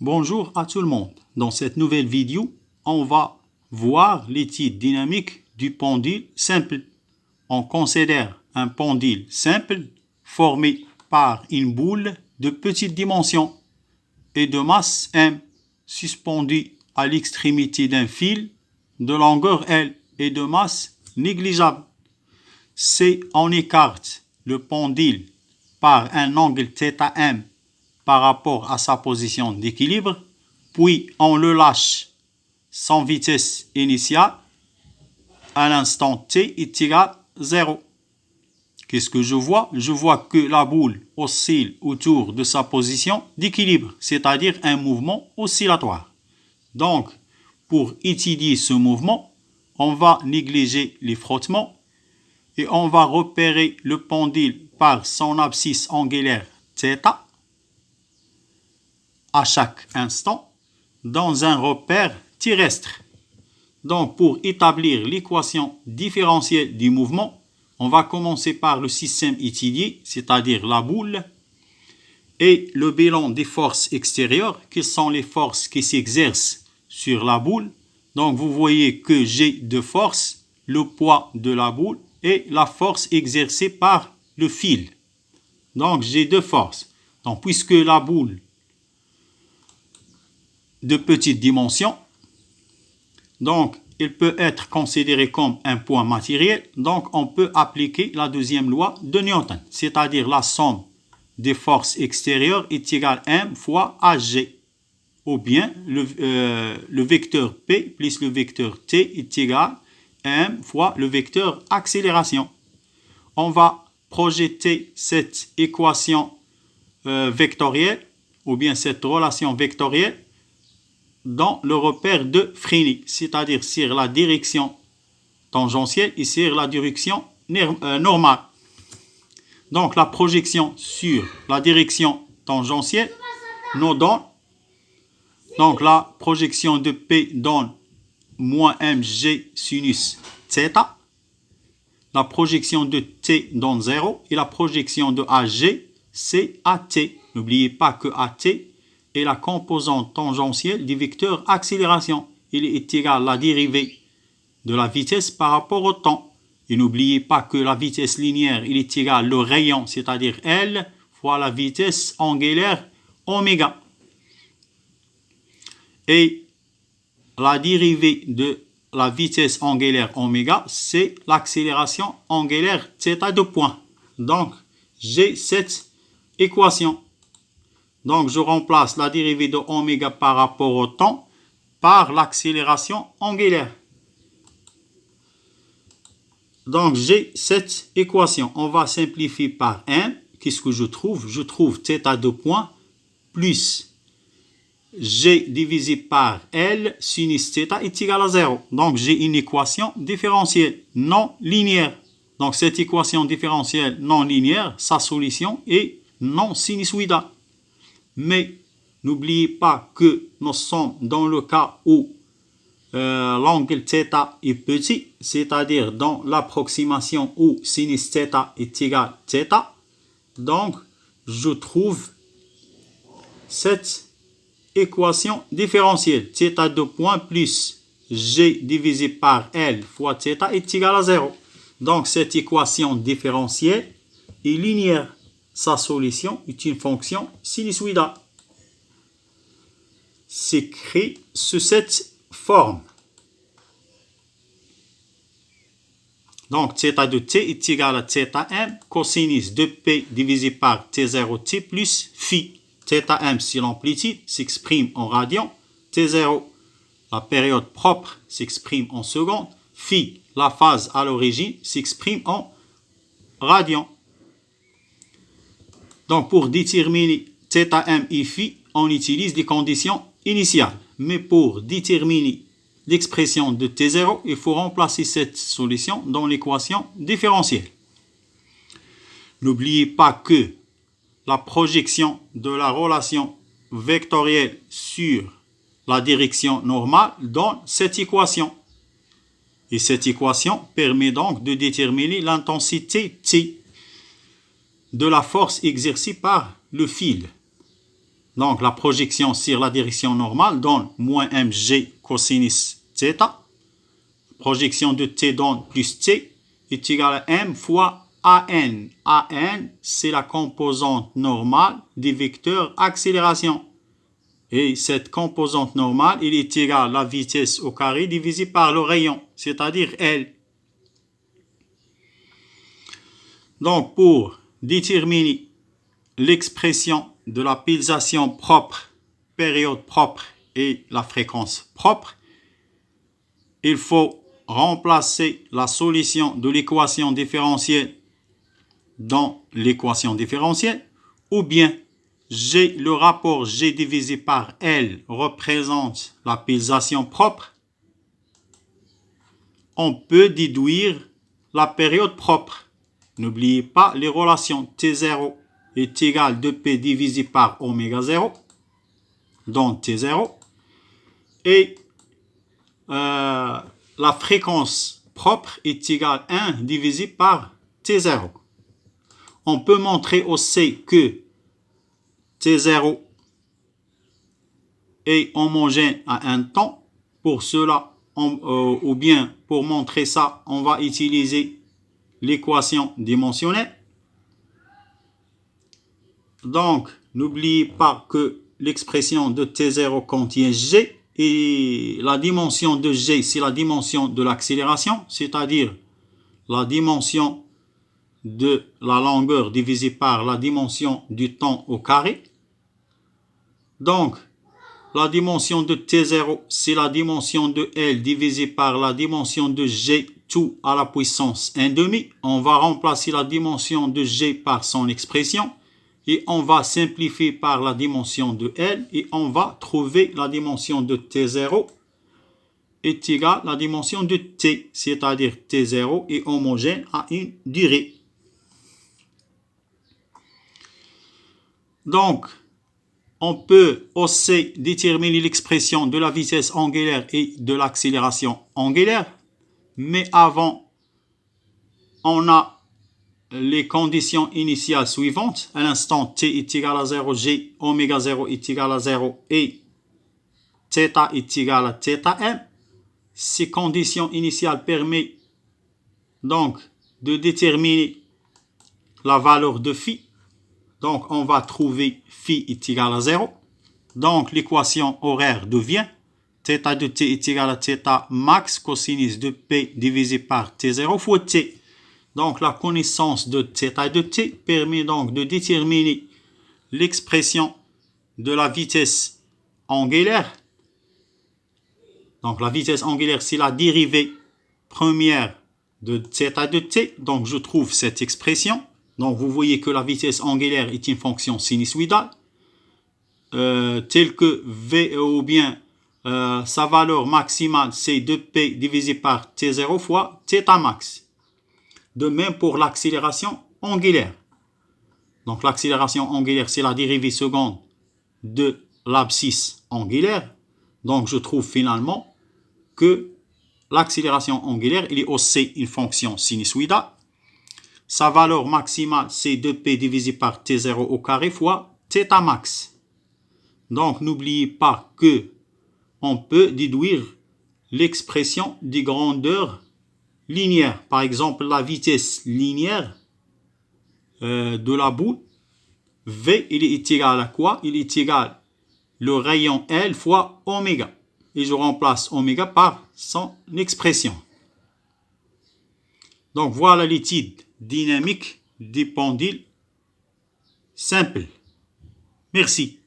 Bonjour à tout le monde. Dans cette nouvelle vidéo, on va voir l'étude dynamique du pendule simple. On considère un pendule simple formé par une boule de petite dimension et de masse M suspendue à l'extrémité d'un fil de longueur L et de masse négligeable. Si on écarte le pendule par un angle θm par rapport à sa position d'équilibre, puis on le lâche sans vitesse initiale, à l'instant t est égal à 0. Qu'est-ce que je vois? Je vois que la boule oscille autour de sa position d'équilibre, c'est-à-dire un mouvement oscillatoire. Donc, pour étudier ce mouvement, on va négliger les frottements et on va repérer le pendule par son abscisse angulaire θ à chaque instant dans un repère terrestre. Donc, pour établir l'équation différentielle du mouvement, on va commencer par le système étudié, c'est-à-dire la boule, et le bilan des forces extérieures, qui sont les forces qui s'exercent sur la boule. Donc, vous voyez que j'ai deux forces, le poids de la boule et la force exercée par le fil. Donc, j'ai deux forces. Donc, puisque la boule de petite dimension, donc il peut être considéré comme un point matériel, donc on peut appliquer la deuxième loi de Newton, c'est-à-dire la somme des forces extérieures est égale à M fois AG, ou bien le vecteur P plus le vecteur T est égal à M fois le vecteur accélération. On va projeter cette équation vectorielle, ou bien cette relation vectorielle, dans le repère de Fresnel, c'est-à-dire sur la direction tangentielle et sur la direction normale. Donc la projection sur la direction tangentielle nous donne, donc la projection de P donne moins mg sinus θ, la projection de T donne 0 et la projection de AG c'est AT. N'oubliez pas que AT est la composante tangentielle du vecteur accélération. Il est égal à la dérivée de la vitesse par rapport au temps. Et n'oubliez pas que la vitesse linéaire il est égal au rayon, c'est-à-dire L, fois la vitesse angulaire oméga. Et la dérivée de la vitesse angulaire oméga, c'est l'accélération angulaire θ de point. Donc, j'ai cette équation. Donc, je remplace la dérivée de oméga par rapport au temps par l'accélération angulaire. Donc, j'ai cette équation. On va simplifier par 1. Qu'est-ce que je trouve? Je trouve θ de point plus G divisé par L sinus θ est égal à 0. Donc, j'ai une équation différentielle non linéaire. Donc, cette équation différentielle non linéaire, sa solution est non sinusoïdale. Mais n'oubliez pas que nous sommes dans le cas où l'angle θ est petit, c'est-à-dire dans l'approximation où sinus θ est égal à θ. Donc, je trouve cette équation différentielle. θ de point plus G divisé par L fois θ est égal à 0. Donc, cette équation différentielle est linéaire. Sa solution est une fonction sinusoïdale. C'est écrit sous cette forme. Donc, θ de t est égal à θm cosinus de p divisé par t0t plus phi. θm, c'est l'amplitude, s'exprime en radians. T0, la période propre, s'exprime en secondes. Phi, la phase à l'origine, s'exprime en radians. Donc, pour déterminer θm et phi, on utilise les conditions initiales. Mais pour déterminer l'expression de T0, il faut remplacer cette solution dans l'équation différentielle. N'oubliez pas que la projection de la relation vectorielle sur la direction normale donne cette équation. Et cette équation permet donc de déterminer l'intensité T de la force exercée par le fil. Donc, la projection sur la direction normale donne moins mg cosinus θ. Projection de t donne plus t est égal à m fois an. An, c'est la composante normale des vecteurs accélération. Et cette composante normale, il est égal à la vitesse au carré divisé par le rayon, c'est-à-dire L. Donc, pour déterminer l'expression de la pulsation propre, période propre et la fréquence propre, il faut remplacer la solution de l'équation différentielle dans l'équation différentielle, ou bien le rapport G divisé par L représente la pulsation propre. On peut déduire la période propre. N'oubliez pas les relations T0 est égal à 2P divisé par oméga 0, donc T0, et la fréquence propre est égale à 1 divisé par T0. On peut montrer aussi que T0 est homogène à un temps. Pour cela, ou bien pour montrer ça, on va utiliser l'équation dimensionnelle. Donc, n'oubliez pas que l'expression de T0 contient G et la dimension de G, c'est la dimension de l'accélération, c'est-à-dire la dimension de la longueur divisée par la dimension du temps au carré. Donc, la dimension de T0, c'est la dimension de L divisée par la dimension de G, tout à la puissance 1/2. On va remplacer la dimension de G par son expression et on va simplifier par la dimension de L et on va trouver la dimension de T0 est égale à la dimension de T, c'est-à-dire T0 est homogène à une durée. Donc, on peut aussi déterminer l'expression de la vitesse angulaire et de l'accélération angulaire, mais avant, on a les conditions initiales suivantes. À l'instant t est égal à 0, g, oméga 0 est égal à 0 et θ est égal à θm. Ces conditions initiales permettent donc de déterminer la valeur de phi. Donc, on va trouver phi est égal à 0. Donc, l'équation horaire devient θ de t est égal à θ max cosinus de p divisé par t0 fois t. Donc, la connaissance de θ de t permet donc de déterminer l'expression de la vitesse angulaire. Donc, la vitesse angulaire, c'est la dérivée première de θ de t. Donc, je trouve cette expression. Donc, vous voyez que la vitesse angulaire est une fonction sinusoïdale, telle que V ou bien sa valeur maximale, c'est 2P divisé par T0 fois θ max. De même pour l'accélération angulaire. Donc, l'accélération angulaire, c'est la dérivée seconde de l'abscisse angulaire. Donc, je trouve finalement que l'accélération angulaire, il est aussi une fonction sinusoïdale. Sa valeur maximale, c'est 2P divisé par T0 au carré fois θ max. Donc, n'oubliez pas que on peut déduire l'expression des grandeurs linéaires. Par exemple, la vitesse linéaire de la boule, V, il est égal à quoi? Il est égal le rayon L fois oméga. Et je remplace oméga par son expression. Donc, voilà l'étude dynamique des pendules simples. Merci.